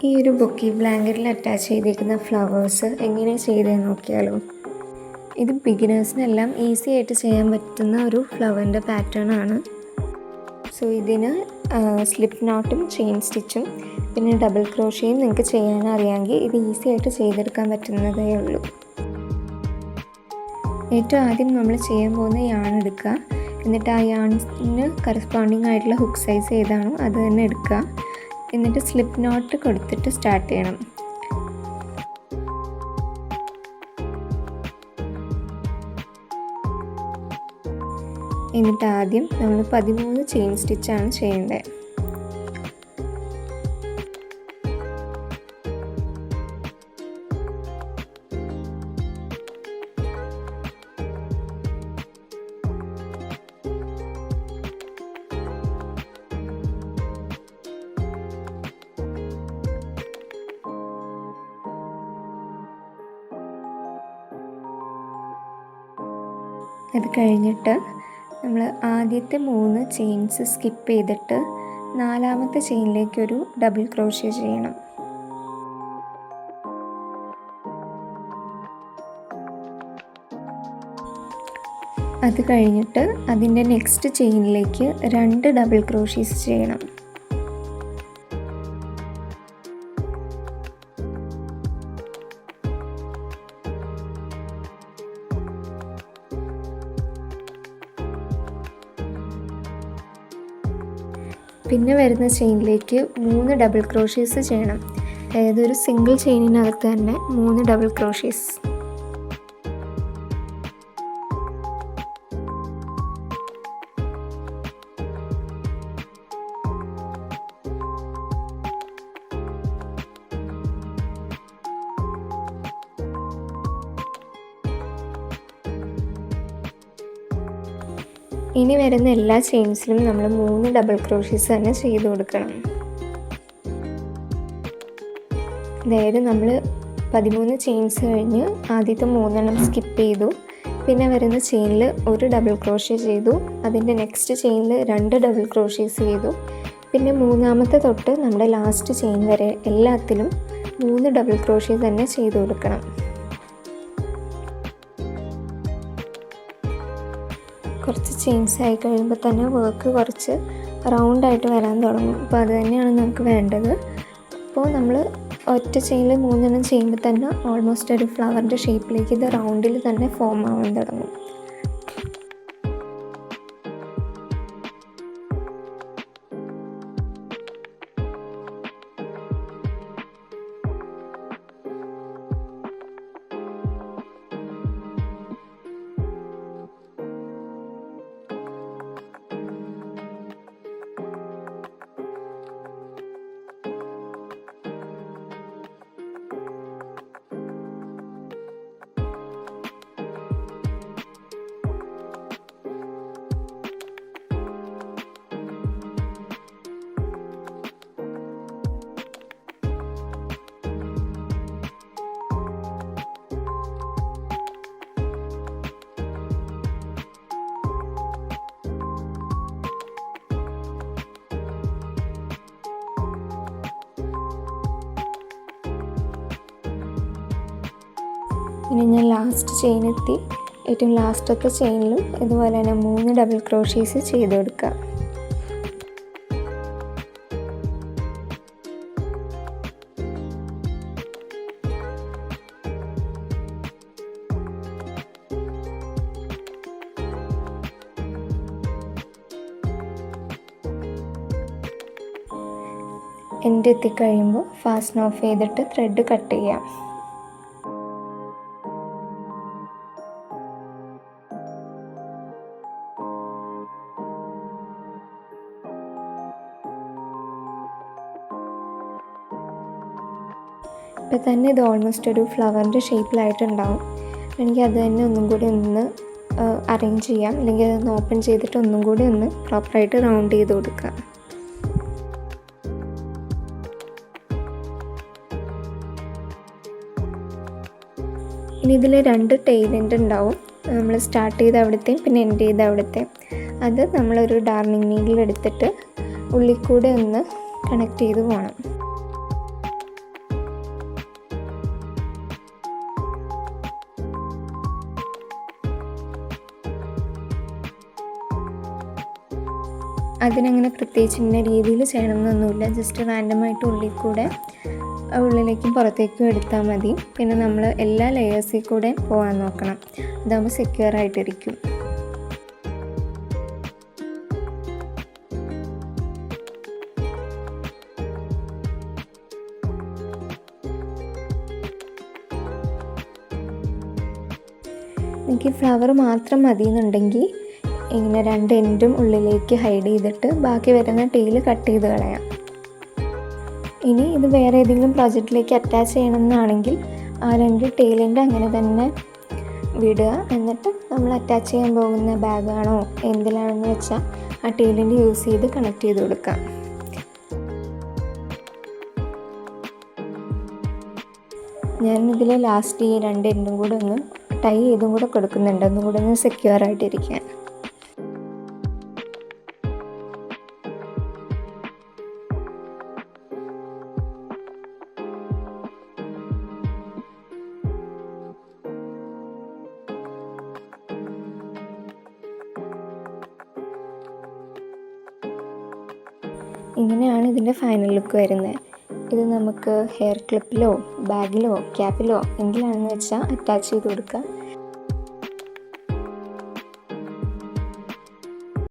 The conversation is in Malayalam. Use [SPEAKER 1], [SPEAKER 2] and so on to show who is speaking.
[SPEAKER 1] ഈ ഒരു ബൊക്കെ ബ്ലാങ്കറ്റിൽ അറ്റാച്ച് ചെയ്തിരിക്കുന്ന ഫ്ലവേഴ്സ് എങ്ങനെ ചെയ്തതെന്ന് നോക്കിയാലോ. ഇത് ബിഗിനേഴ്സിനെല്ലാം ഈസി ആയിട്ട് ചെയ്യാൻ പറ്റുന്ന ഒരു ഫ്ലവറിൻ്റെ പാറ്റേൺ ആണ്. സോ ഇതിന് സ്ലിപ്പ് നോട്ടും ചെയിൻ സ്റ്റിച്ചും പിന്നെ ഡബിൾ ക്രോഷയും നിങ്ങൾക്ക് ചെയ്യാൻ അറിയാമെങ്കിൽ ഇത് ഈസി ആയിട്ട് ചെയ്തെടുക്കാൻ പറ്റുന്നതേ ഉള്ളൂ. ഏറ്റവും ആദ്യം നമ്മൾ ചെയ്യാൻ പോകുന്ന യാൺ എടുക്കുക. എന്നിട്ട് ആ യാണിന് കറസ്പോണ്ടിങ് ആയിട്ടുള്ള ഹുക്ക് സൈസ് ഏതാണോ അത് തന്നെ എടുക്കുക. എന്നിട്ട് സ്ലിപ്പ് നോട്ട് കൊടുത്തിട്ട് സ്റ്റാർട്ട് ചെയ്യണം. എന്നിട്ട് ആദ്യം നമ്മൾ 13 ചെയിൻ സ്റ്റിച്ചാണ് ചെയ്യേണ്ടത്. അത് കഴിഞ്ഞിട്ട് നമ്മൾ ആദ്യത്തെ 3 ചെയിൻസ് സ്കിപ്പ് ചെയ്തിട്ട് 4ാമത്തെ ചെയിനിലേക്കൊരു ഡബിൾ ക്രോഷ്യ ചെയ്യണം. അത് കഴിഞ്ഞിട്ട് അതിൻ്റെ നെക്സ്റ്റ് ചെയിനിലേക്ക് 2 ഡബിൾ ക്രോഷ്യസ് ചെയ്യണം. പിന്നെ വരുന്ന ചെയിനിലേക്ക് 3 ഡബിൾ ക്രോഷ്യസ് ചെയ്യണം. അതായത് ഒരു സിംഗിൾ ചെയിനിനകത്ത് തന്നെ 3 ഡബിൾ ക്രോഷ്യസ്. ഇനി വരുന്ന എല്ലാ ചെയിൻസിലും നമ്മൾ 3 ഡബിൾ ക്രോഷ്യസ് തന്നെ ചെയ്ത് കൊടുക്കണം. അതായത് നമ്മൾ 13 ചെയിൻസ് കഴിഞ്ഞ് ആദ്യത്തെ 3 സ്കിപ്പ് ചെയ്തു. പിന്നെ വരുന്ന ചെയിനിൽ 1 ഡബിൾ ക്രോഷ്യ ചെയ്തു. അതിൻ്റെ നെക്സ്റ്റ് ചെയിനിൽ 2 ഡബിൾ ക്രോഷ്യസ് ചെയ്തു. പിന്നെ 3ാമത്തെ തൊട്ട് നമ്മുടെ ലാസ്റ്റ് ചെയിൻ വരെ എല്ലാത്തിലും 3 ഡബിൾ ക്രോഷ്യ തന്നെ ചെയ്ത് കൊടുക്കണം. കുറച്ച് ചെയിൻസ് ആയി കഴിയുമ്പോൾ തന്നെ വർക്ക് കുറച്ച് റൗണ്ടായിട്ട് വരാൻ തുടങ്ങും. അപ്പോൾ അത് തന്നെയാണ് നമുക്ക് വേണ്ടത്. അപ്പോൾ നമ്മൾ ഒറ്റ ചെയിനിൽ 3 ചെയ്യുമ്പോൾ തന്നെ ഓൾമോസ്റ്റ് ഒരു ഫ്ലവറിൻ്റെ ഷേപ്പിലേക്ക് ഇത് റൗണ്ടിൽ തന്നെ ഫോം ആവാൻ തുടങ്ങും. ഇനി ഞാൻ ലാസ്റ്റ് ചെയിൻ എത്തി. ഏറ്റവും ലാസ്റ്റത്തെ ചെയിനിലും ഇതുപോലെ തന്നെ 3 ഡബിൾ ക്രോഷ്യസ് ചെയ്ത് കൊടുക്കുക. എൻഡ് എത്തിക്കഴിയുമ്പോൾ ഫാസ്റ്റ് ഓഫ് ചെയ്തിട്ട് ത്രെഡ് കട്ട് ചെയ്യാം. ഇപ്പോൾ തന്നെ ഇത് ഓൾമോസ്റ്റ് ഒരു ഫ്ലവറിൻ്റെ ഷേപ്പിലായിട്ടുണ്ടാവും. എനിക്ക് അത് തന്നെ ഒന്നും കൂടി ഒന്ന് അറേഞ്ച് ചെയ്യാം. അല്ലെങ്കിൽ അതൊന്ന് ഓപ്പൺ ചെയ്തിട്ട് ഒന്നും കൂടി ഒന്ന് പ്രോപ്പറായിട്ട് റൗണ്ട് ചെയ്ത് കൊടുക്കുക. ഇനി ഇതിൽ 2 ടെയിൽ എൻഡ് ഉണ്ടാവും. നമ്മൾ സ്റ്റാർട്ട് ചെയ്ത് അവിടുത്തെയും പിന്നെ എൻഡ് ചെയ്ത് അവിടുത്തെയും. അത് നമ്മളൊരു ഡാർണിങ് നീഡിൽ എടുത്തിട്ട് ഉള്ളിൽ കൂടെ ഒന്ന് കണക്ട് ചെയ്ത് പോകണം. അതിനങ്ങനെ പ്രത്യേകിച്ച് ഇന്ന രീതിയിൽ ചെയ്യണമെന്നൊന്നുമില്ല. ജസ്റ്റ് റാൻഡമായിട്ട് ഉള്ളിൽ കൂടെ ഉള്ളിലേക്കും പുറത്തേക്കും എടുത്താൽ മതി. പിന്നെ നമ്മൾ എല്ലാ ലെയേഴ്സിൽ കൂടെ പോകാൻ നോക്കണം. അതാകുമ്പോൾ സെക്യൂർ ആയിട്ടിരിക്കും. എനിക്ക് ഫ്ലവർ മാത്രം മതി എന്നുണ്ടെങ്കിൽ ഇങ്ങനെ 2 എൻഡും ഉള്ളിലേക്ക് ഹൈഡ് ചെയ്തിട്ട് ബാക്കി വരുന്ന ടെയിൽ കട്ട് ചെയ്ത് കളയാം. ഇനി ഇത് വേറെ ഏതെങ്കിലും പ്രോജക്റ്റിലേക്ക് അറ്റാച്ച് ചെയ്യണമെന്നാണെങ്കിൽ ആ 2 ടെയിലിൻ്റെ അങ്ങനെ തന്നെ വിടുക. എന്നിട്ട് നമ്മൾ അറ്റാച്ച് ചെയ്യാൻ പോകുന്ന ബാഗാണോ എന്തിലാണെന്ന് വെച്ചാൽ ആ ടെയിലിൻ്റെ യൂസ് ചെയ്ത് കണക്ട് ചെയ്ത് കൊടുക്കാം. ഞാൻ ഇതിൽ ലാസ്റ്റ് ഈ 2 എൻഡും കൂടെ ഒന്ന് ടൈ ചെയ്തും കൂടെ കൊടുക്കുന്നുണ്ട്, ഒന്നും കൂടെ ഒന്ന് സെക്യൂർ ആയിട്ടിരിക്കാൻ. ഇങ്ങനെയാണ് ഇതിൻ്റെ ഫൈനൽ ലുക്ക് വരുന്നത്. ഇത് നമുക്ക് ഹെയർ ക്ലിപ്പിലോ ബാഗിലോ ക്യാപ്പിലോ എന്തിലാണെന്ന് വെച്ചാൽ അറ്റാച്ച് ചെയ്ത് കൊടുക്കാം.